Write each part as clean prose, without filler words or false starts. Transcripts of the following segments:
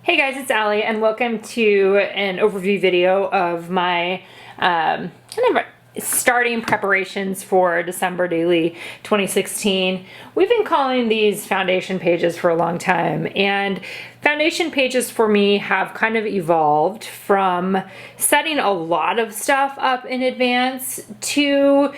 Hey guys, it's Allie and welcome to an overview video of my kind of starting preparations for December Daily 2016. We've been calling these foundation pages for a long time, and foundation pages for me have kind of evolved from setting a lot of stuff up in advance to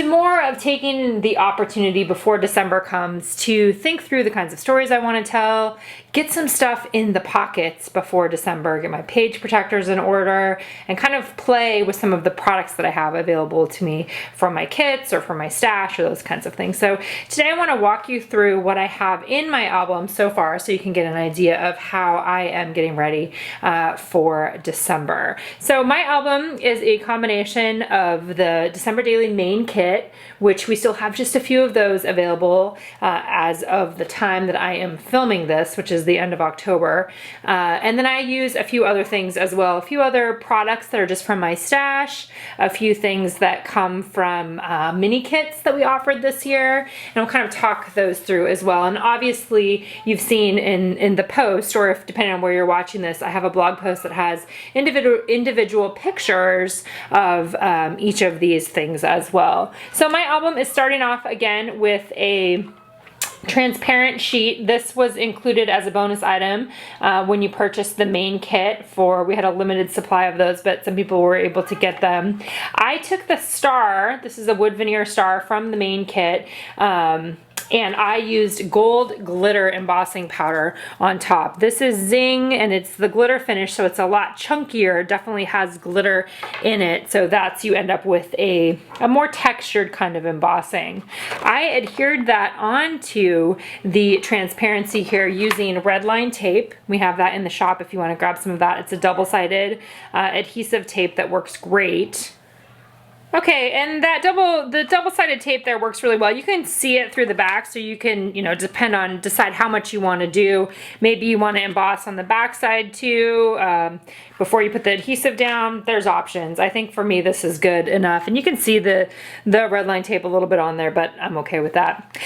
more of taking the opportunity before December comes to think through the kinds of stories I want to tell, get some stuff in the pockets before December, get my page protectors in order, and kind of play with some of the products that I have available to me from my kits or from my stash or those kinds of things. So today I want to walk you through what I have in my album so far so you can get an idea of how I am getting ready for December. So my album is a combination of the December Daily main kit, which we still have just a few of those available as of the time that I am filming this, which is the end of October. And then I use a few other things as well, a few other products that are just from my stash, a few things that come from mini kits that we offered this year, and I'll kind of talk those through as well. And obviously you've seen in the post, or if depending on where you're watching this, I have a blog post that has individual pictures of each of these things as well. So my album is starting off again with a transparent sheet. This was included as a bonus item when you purchased the main kit. We had a limited supply of those, but some people were able to get them. I took the star, this is a wood veneer star from the main kit, and I used gold glitter embossing powder on top. This is Zing, and it's the glitter finish, so it's a lot chunkier. It definitely has glitter in it, so you end up with a more textured kind of embossing. I adhered that onto the transparency here using red line tape. We have that in the shop if you want to grab some of that. It's a double-sided adhesive tape that works great. Okay, and the double-sided tape there works really well. You can see it through the back, so you can, decide how much you want to do. Maybe you want to emboss on the back side too before you put the adhesive down. There's options. I think for me this is good enough, and you can see the red line tape a little bit on there, but I'm okay with that.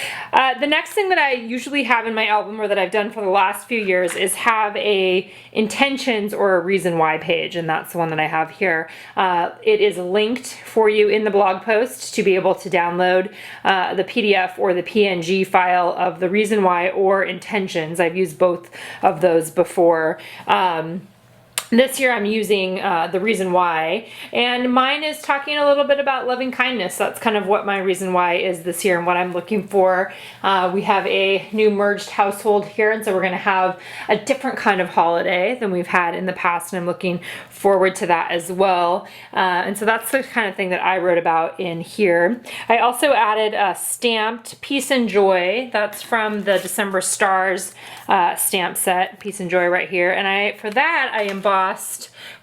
The next thing that I usually have in my album, or that I've done for the last few years, is have a intentions or a reason why page, and that's the one that I have here. It is linked for you in the blog post to be able to download the PDF or the PNG file of the reason why or intentions. I've used both of those before. This year I'm using the reason why, and mine is talking a little bit about loving kindness. That's kind of what my reason why is this year and what I'm looking for. We have a new merged household here, and so we're going to have a different kind of holiday than we've had in the past, and I'm looking forward to that as well. And so that's the kind of thing that I wrote about in here. I also added a stamped Peace and Joy. That's from the December Stars stamp set, Peace and Joy right here. And for that I embossed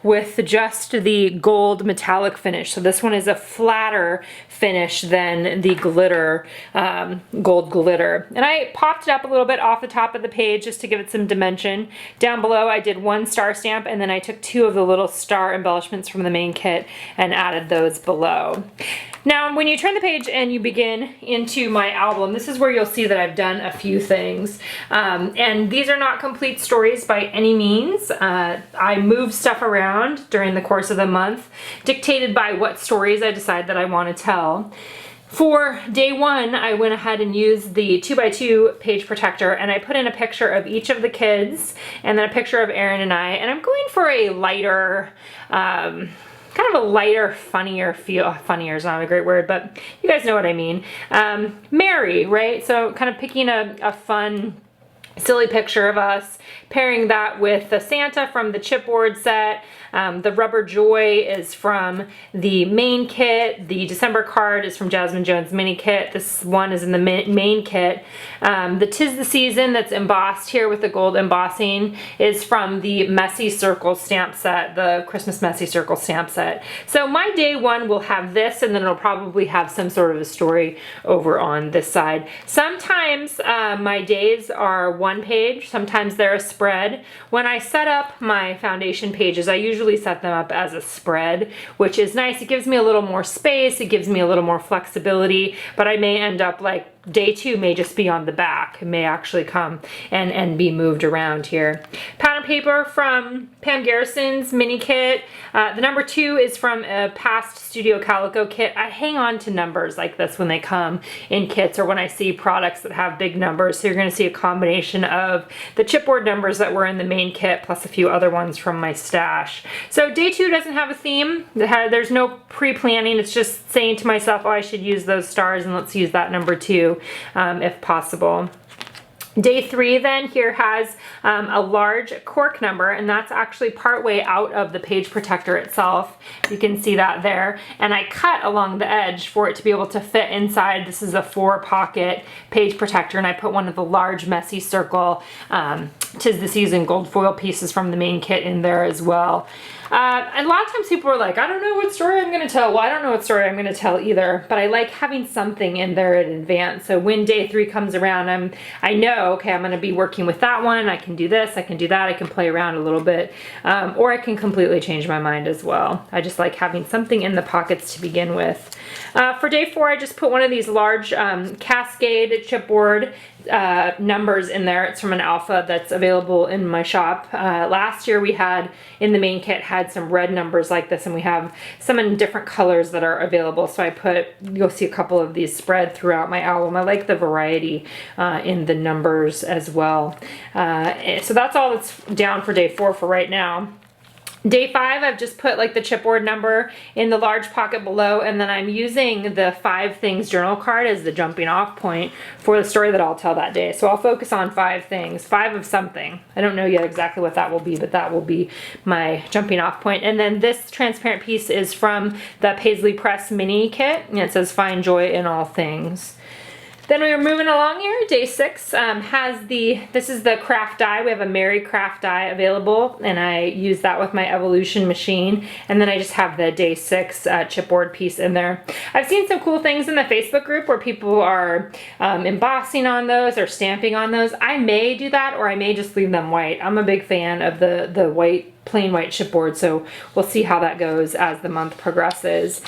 with just the gold metallic finish. So this one is a flatter finish than the glitter, gold glitter. And I popped it up a little bit off the top of the page just to give it some dimension. Down below I did one star stamp, and then I took two of the little star embellishments from the main kit and added those below. Now when you turn the page and you begin into my album, this is where you'll see that I've done a few things. And these are not complete stories by any means. I move stuff around during the course of the month, dictated by what stories I decide that I want to tell. For day one, I went ahead and used the 2x2 page protector, and I put in a picture of each of the kids and then a picture of Aaron and I, and I'm going for a lighter, kind of a lighter, funnier feel. Funnier is not a great word, but you guys know what I mean. Merry, right? So kind of picking a fun, silly picture of us, pairing that with the Santa from the chipboard set. The Rubber Joy is from the main kit. The December card is from Jasmine Jones' mini kit. This one is in the main kit. The 'Tis the Season that's embossed here with the gold embossing is from the Messy Circle stamp set, the Christmas Messy Circle stamp set. So my day one will have this, and then it'll probably have some sort of a story over on this side. Sometimes my days are one page, sometimes they're a spread. When I set up my foundation pages, I usually set them up as a spread, which is nice. It gives me a little more space, it gives me a little more flexibility, but I may end up like day 2 may just be on the back. It may actually come and be moved around here. Pattern paper from Pam Garrison's mini kit. The number 2 is from a past Studio Calico kit. I hang on to numbers like this when they come in kits or when I see products that have big numbers. So you're going to see a combination of the chipboard numbers that were in the main kit plus a few other ones from my stash. So day 2 doesn't have a theme. There's no pre-planning. It's just saying to myself, oh, I should use those stars and let's use that number 2 if possible. Day 3 then here has a large cork number, and that's actually partway out of the page protector itself. You can see that there. And I cut along the edge for it to be able to fit inside. This is a 4-pocket page protector, and I put one of the large messy circle Tis the Season gold foil pieces from the main kit in there as well. And a lot of times people are like, I don't know what story I'm going to tell. Well, I don't know what story I'm going to tell either, but I like having something in there in advance. So when day 3 comes around, I know, okay, I'm going to be working with that one. I can do this, I can do that, I can play around a little bit, or I can completely change my mind as well. I just like having something in the pockets to begin with. For day 4, I just put one of these large Cascade chipboard numbers in there. It's from an alpha that's available in my shop. Last year we had in the main kit had some red numbers like this, and we have some in different colors that are available. So I put, you'll see a couple of these spread throughout my album. I like the variety in the numbers as well. So that's all that's down for day 4 for right now. Day 5, I've just put like the chipboard number in the large pocket below, and then I'm using the 5 Things journal card as the jumping off point for the story that I'll tell that day. So I'll focus on 5 things, 5 of something. I don't know yet exactly what that will be, but that will be my jumping off point. And then this transparent piece is from the Paisley Press mini kit, and it says Find Joy in All Things. Then we are moving along here. Day 6 has this is the craft die. We have a Mary craft die available, and I use that with my Evolution machine. And then I just have the day 6 chipboard piece in there. I've seen some cool things in the Facebook group where people are embossing on those or stamping on those. I may do that, or I may just leave them white. I'm a big fan of the white, plain white chipboard, so we'll see how that goes as the month progresses.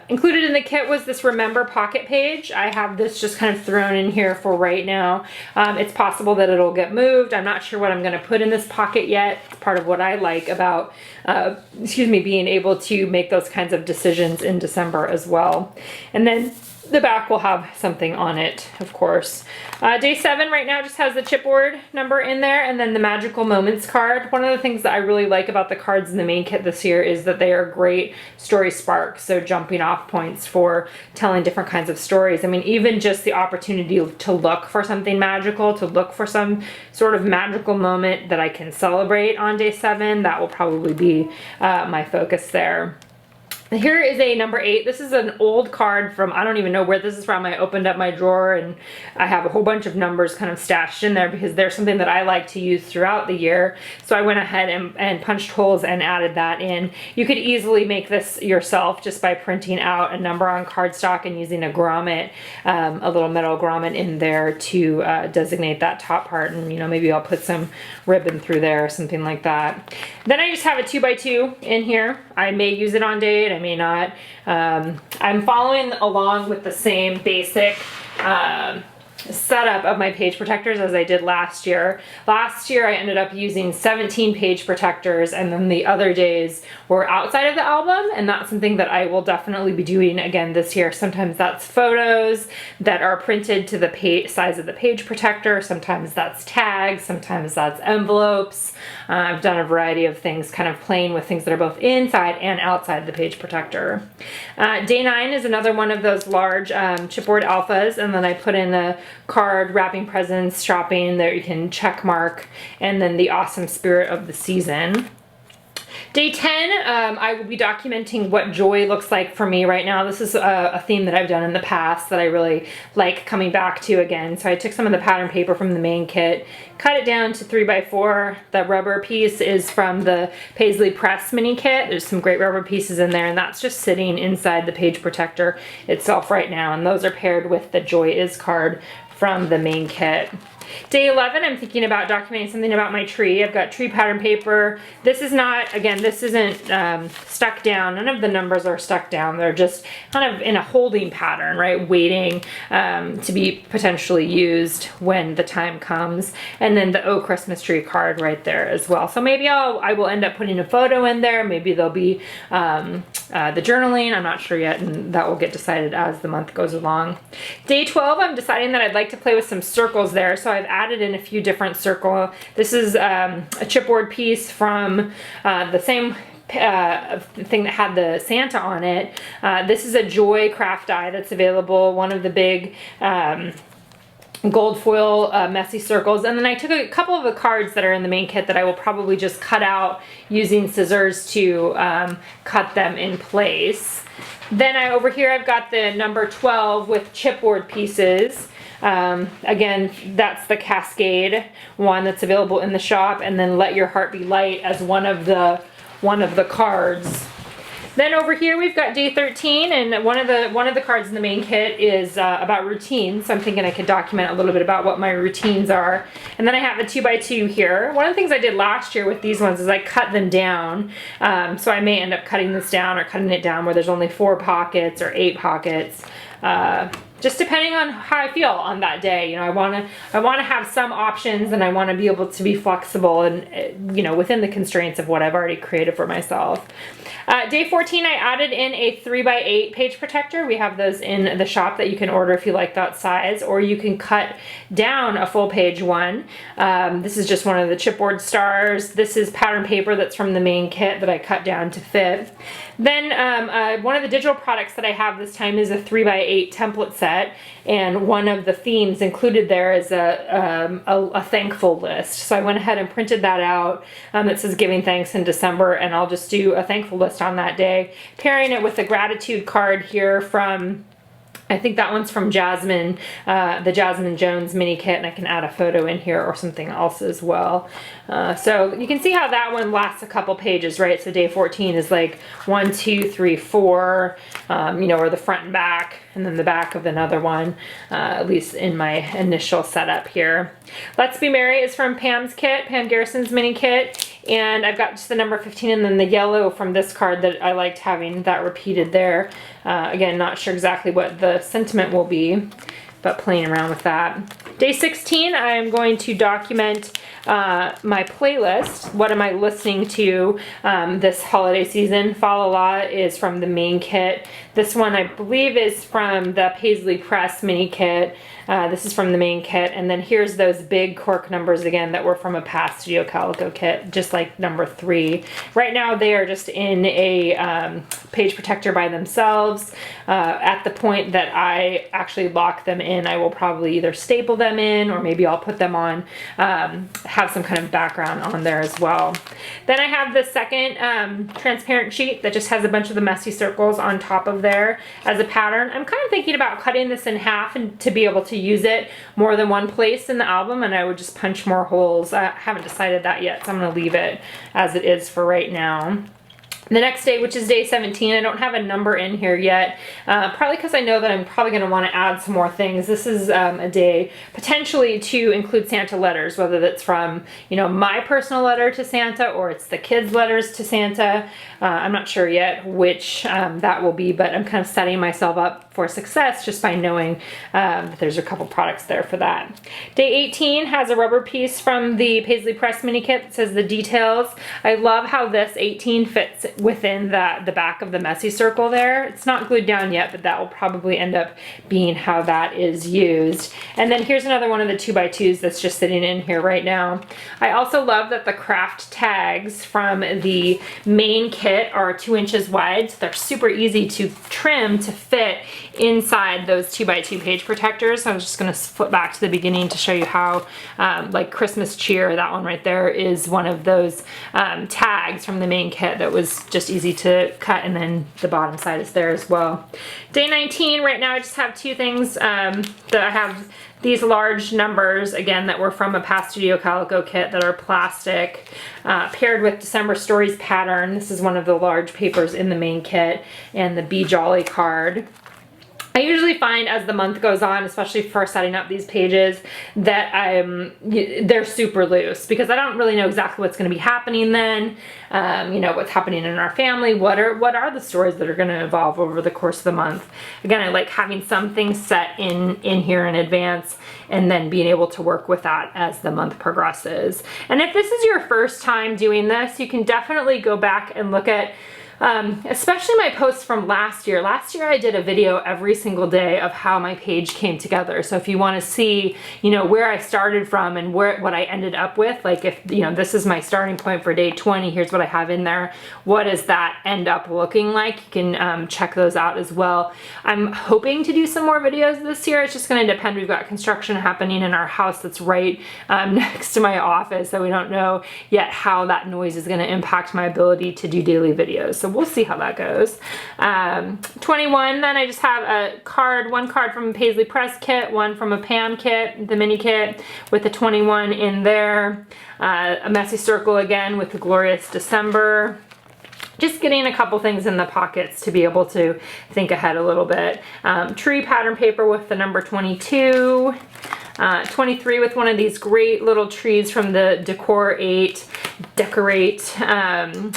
Included in the kit was this Remember pocket page. I have this just kind of thrown in here for right now. It's possible that it'll get moved. I'm not sure what I'm going to put in this pocket yet. It's part of what I like about, being able to make those kinds of decisions in December as well. And then the back will have something on it, of course. Day 7 right now just has the chipboard number in there, and then the Magical Moments card. One of the things that I really like about the cards in the main kit this year is that they are great story sparks, so jumping off points for telling different kinds of stories. I mean, even just the opportunity to look for something magical, to look for some sort of magical moment that I can celebrate on day 7, that will probably be my focus there. Here is a number 8. This is an old card from, I don't even know where this is from. I opened up my drawer and I have a whole bunch of numbers kind of stashed in there because they're something that I like to use throughout the year. So I went ahead and punched holes and added that in. You could easily make this yourself just by printing out a number on cardstock and using a grommet, a little metal grommet in there to designate that top part. And, you know, maybe I'll put some ribbon through there or something like that. Then I just have a 2x2 in here. I may use it on date, I may not. I'm following along with the same basic setup of my page protectors as I did last year. Last year I ended up using 17 page protectors, and then the other days were outside of the album, and that's something that I will definitely be doing again this year. Sometimes that's photos that are printed to the size of the page protector, sometimes that's tags, sometimes that's envelopes. I've done a variety of things, kind of playing with things that are both inside and outside the page protector. Day 9 is another one of those large chipboard alphas, and then I put in a card, wrapping presents, shopping, there you can check mark, and then the awesome spirit of the season. Day 10, I will be documenting what joy looks like for me right now. This is a theme that I've done in the past that I really like coming back to again. So I took some of the pattern paper from the main kit, cut it down to 3x4. The rubber piece is from the Paisley Press mini kit. There's some great rubber pieces in there, and that's just sitting inside the page protector itself right now. And those are paired with the Joy Is card from the main kit. Day 11, I'm thinking about documenting something about my tree. I've got tree pattern paper. This is not, again, this isn't stuck down. None of the numbers are stuck down. They're just kind of in a holding pattern, right? Waiting to be potentially used when the time comes. And then the Oh Christmas Tree card right there as well. So maybe I will end up putting a photo in there. Maybe there'll be the journaling. I'm not sure yet, and that will get decided as the month goes along. Day 12, I'm deciding that I'd like to play with some circles there, so I've added in a few different circles. This is a chipboard piece from the same thing that had the Santa on it. This is a Joy craft die that's available, one of the big gold foil messy circles. And then I took a couple of the cards that are in the main kit that I will probably just cut out using scissors to cut them in place. Then over here I've got the number 12 with chipboard pieces. Again, that's the Cascade one that's available in the shop, and then Let Your Heart Be Light as one of the cards. Then over here we've got day 13, and one of the cards in the main kit is about routines. So I'm thinking I could document a little bit about what my routines are. And then I have a 2x2 here. One of the things I did last year with these ones is I cut them down. So I may end up cutting this down or cutting it down where there's only 4 pockets or 8 pockets. Just depending on how I feel on that day. You know, I wanna have some options, and I wanna be able to be flexible and, you know, within the constraints of what I've already created for myself. Day 14, I added in a 3x8 page protector. We have those in the shop that you can order if you like that size, or you can cut down a full page one. This is just one of the chipboard stars. This is pattern paper that's from the main kit that I cut down to fit. Then one of the digital products that I have this time is a 3x8 template set, and one of the themes included there is a thankful list. So I went ahead and printed that out. It says Giving Thanks in December, and I'll just do a thankful list on that day, pairing it with a gratitude card here from, I think that one's from Jasmine, the Jasmine Jones mini kit, and I can add a photo in here or something else as well. So you can see how that one lasts a couple pages, right? So day 14 is like 1, 2, 3, 4, you know, or the front and back, and then the back of another one, at least in my initial setup here. Let's Be Merry is from Pam's kit, Pam Garrison's mini kit. And I've got just the number 15 and then the yellow from this card that I liked having that repeated there. Again, not sure exactly what the sentiment will be, but playing around with that. Day 16, I am going to document my playlist. What am I listening to this holiday season? Fa La La is from the main kit. This one I believe is from the Paisley Press mini kit. This is from the main kit, and then here's those big cork numbers again that were from a past Studio Calico kit, just like number 3. Right now they are just in a page protector by themselves. At the point that I actually lock them in, I will probably either staple them in, or maybe I'll put them on, have some kind of background on there as well. Then I have the second transparent sheet that just has a bunch of the messy circles on top of there as a pattern. I'm kind of thinking about cutting this in half and to be able to use it more than one place in the album, and I would just punch more holes. I haven't decided that yet, so I'm going to leave it as it is for right now. The next day, which is day 17, I don't have a number in here yet, probably because I know that I'm probably going to want to add some more things. This is a day potentially to include Santa letters, whether that's from, you know, my personal letter to Santa or it's the kids' letters to Santa. I'm not sure yet which that will be, but I'm kind of setting myself up for success just by knowing that there's a couple products there for that. Day 18 has a rubber piece from the Paisley Press mini kit that says the details. I love how this 18 fits within the back of the messy circle there. It's not glued down yet, but that will probably end up being how that is used. And then here's another one of the 2x2s that's just sitting in here right now. I also love that the craft tags from the main kit are 2 inches wide, so they're super easy to trim to fit inside those 2x2 page protectors. So I'm just going to flip back to the beginning to show you how, like Christmas Cheer, that one right there is one of those tags from the main kit that was just easy to cut, and then the bottom side is there as well. Day 19, right now I just have 2 things that I have. These large numbers, again, that were from a past Studio Calico kit that are plastic, paired with December Stories pattern. This is one of the large papers in the main kit, and the Be Jolly card. I usually find as the month goes on, especially for setting up these pages, that they're super loose because I don't really know exactly what's going to be happening then. You know, what's happening in our family, what are the stories that are going to evolve over the course of the month. Again, I like having some things set in here in advance and then being able to work with that as the month progresses. And if this is your first time doing this, you can definitely go back and look at especially my posts from last year. Last year I did a video every single day of how my page came together. So if you want to see, you know, where I started from and what I ended up with, like if, you know, this is my starting point for day 20, here's what I have in there. What does that end up looking like? You can check those out as well. I'm hoping to do some more videos this year. It's just going to depend. We've got construction happening in our house that's right next to my office, so we don't know yet how that noise is going to impact my ability to do daily videos. So we'll see how that goes. 21, then I just have one card from a Paisley Press kit, one from a Pam kit, the mini kit with the 21 in there. A messy circle again with the Glorious December. Just getting a couple things in the pockets to be able to think ahead a little bit. Tree pattern paper with the number 22. 23 with one of these great little trees from the Decorate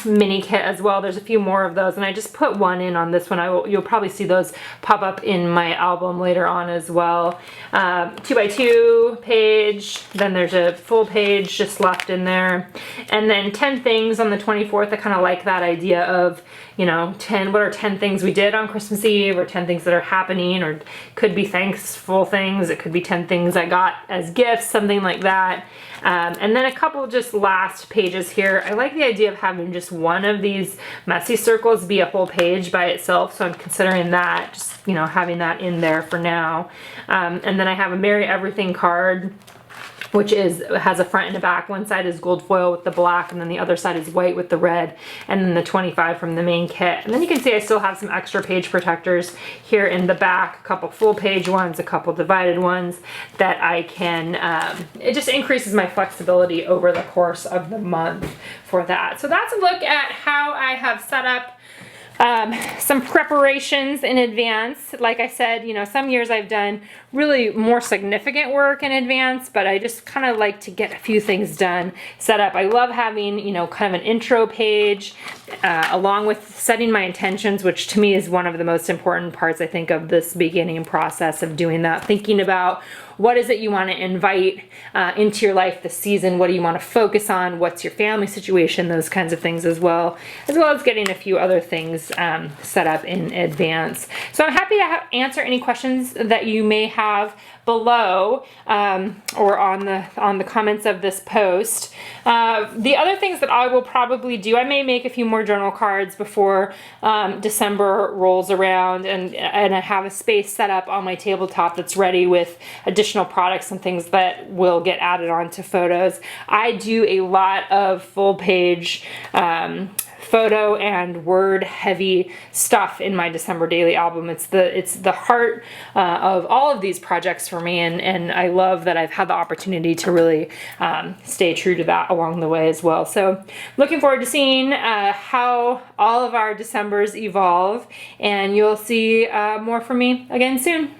mini kit as well. There's a few more of those, and I just put one in on this one. You'll probably see those pop up in my album later on as well. 2x2 page, then there's a full page just left in there, and then 10 things on the 24th. I kind of like that idea of, you know, what are 10 things we did on Christmas Eve, or 10 things that are happening, or could be thankful things. It could be 10 things I got as gifts, something like that. And then a couple just last pages here. I like the idea of having just one of these messy circles be a whole page by itself, so I'm considering that, just, you know, having that in there for now. And then I have a Merry Everything card, which has a front and a back. One side is gold foil with the black, and then the other side is white with the red, and then the 25 from the main kit. And then you can see I still have some extra page protectors here in the back, a couple full page ones, a couple divided ones that I can, it just increases my flexibility over the course of the month for that. So that's a look at how I have set up some preparations in advance. Like I said, you know, some years I've done really more significant work in advance, but I just kind of like to get a few things done, set up. I love having, you know, kind of an intro page along with setting my intentions, which to me is one of the most important parts, I think, of this beginning process of doing that. Thinking about what is it you want to invite into your life this season? What do you want to focus on? What's your family situation? Those kinds of things as well as getting a few other things set up in advance. So I'm happy to answer any questions that you may have below or on the comments of this post. The other things that I will probably do, I may make a few more journal cards before December rolls around, and I have a space set up on my tabletop that's ready with additional products and things that will get added onto photos. I do a lot of full page photo and word heavy stuff in my December daily album. It's the heart of all of these projects for me, and I love that I've had the opportunity to really stay true to that along the way as well. So looking forward to seeing how all of our Decembers evolve, and you'll see more from me again soon.